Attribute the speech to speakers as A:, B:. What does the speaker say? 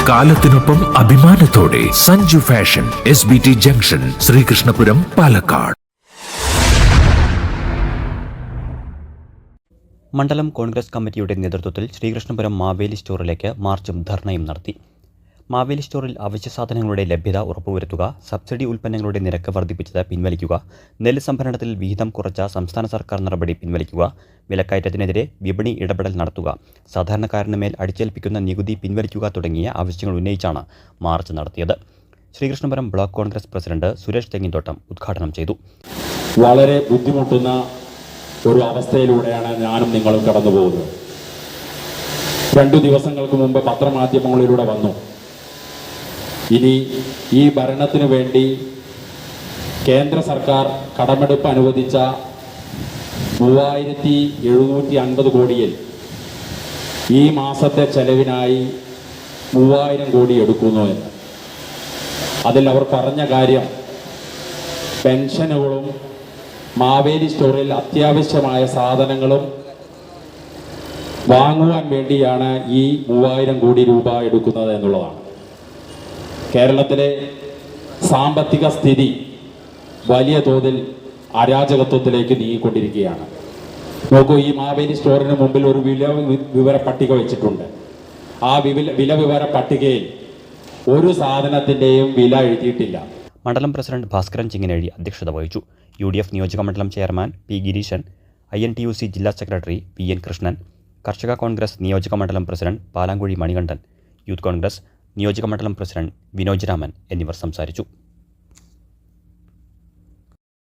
A: കാലത്തിനൊപ്പം അഭിമാനത്തോടെ Sanju fashion SBT junction, Sreekrishnapuram, Palakkad.
B: മണ്ഡലം കോൺഗ്രസ് കമ്മിറ്റിയുടെ നേതൃത്വത്തിൽ ശ്രീകൃഷ്ണപുരം മാവേലി സ്റ്റോറിലേക്ക് മാർച്ചും ധർണയും നടത്തി. മാവേലി സ്റ്റോറിൽ അവശ്യ സാധനങ്ങളുടെ ലഭ്യത ഉറപ്പുവരുത്തുക, സബ്സിഡി ഉൽപ്പന്നങ്ങളുടെ നിരക്ക് വർദ്ധിപ്പിച്ചത് പിൻവലിക്കുക, നെല്ല് സംഭരണത്തിൽ വിഹിതം കുറച്ച സംസ്ഥാന സർക്കാർ നടപടി പിൻവലിക്കുക, വിലക്കയറ്റത്തിനെതിരെ വിപണി ഇടപെടൽ നടത്തുക, സാധാരണക്കാരന് മേൽ അടിച്ചേൽപ്പിക്കുന്ന നികുതി പിൻവലിക്കുക തുടങ്ങിയ ആവശ്യങ്ങൾ ഉന്നയിച്ചാണ് മാർച്ച് നടത്തിയത്. ശ്രീകൃഷ്ണപുരം ബ്ലോക്ക് കോൺഗ്രസ് പ്രസിഡന്റ് സുരേഷ് തെങ്ങിൻതോട്ടം ഉദ്ഘാടനം ചെയ്തു.
C: വളരെ ബുദ്ധിമുട്ടുന്ന ഒരു അവസ്ഥയിലൂടെയാണ് ഞാനും നിങ്ങളും കടന്നു പോകുന്നത്. 2 ദിവസങ്ങൾക്ക് മുമ്പ് പത്രമാധ്യമങ്ങളിലൂടെ വന്നു, ഇനി ഈ ഭരണത്തിനു വേണ്ടി കേന്ദ്ര സർക്കാർ കടമെടുപ്പ് അനുവദിച്ച 3750 കോടിയിൽ ഈ മാസത്തെ ചെലവിനായി 3000 കോടി എടുക്കുന്നു എന്ന്. അതിൽ അവർ പറഞ്ഞ കാര്യം പെൻഷനുകളും മാവേലി സ്റ്റോറിൽ അത്യാവശ്യമായ സാധനങ്ങളും വാങ്ങുവാൻ വേണ്ടിയാണ് ഈ 3000 കോടി രൂപ എടുക്കുന്നത് എന്നുള്ളതാണ്. കേരളത്തിലെ സാമ്പത്തിക സ്ഥിതി വലിയ തോതിൽ അരാജകത്വത്തിലേക്ക് നീങ്ങിക്കൊണ്ടിരിക്കുകയാണ്. നോക്കൂ, ഈ മാവേലി സ്റ്റോറിന് മുമ്പിൽ ഒരു വിവര പട്ടിക വെച്ചിട്ടുണ്ട്. ആ വില വിവര പട്ടികയിൽ ഒരു സാധനത്തിൻ്റെയും വില എഴുതിയിട്ടില്ല.
B: മണ്ഡലം പ്രസിഡന്റ് ഭാസ്കരൻ ചിങ്ങനേഴി അധ്യക്ഷത വഹിച്ചു. UDF നിയോജക മണ്ഡലം ചെയർമാൻ P. ഗിരീശൻ, INTUC ജില്ലാ സെക്രട്ടറി PN കൃഷ്ണൻ, കർഷക കോൺഗ്രസ് നിയോജക മണ്ഡലം പ്രസിഡന്റ് പാലാങ്കുഴി മണികണ്ഠൻ, യൂത്ത് കോൺഗ്രസ് നിയോജക മണ്ഡലം പ്രസിഡന്റ് വിനോജ് രാമൻ എന്നിവർ സംസാരിച്ചു.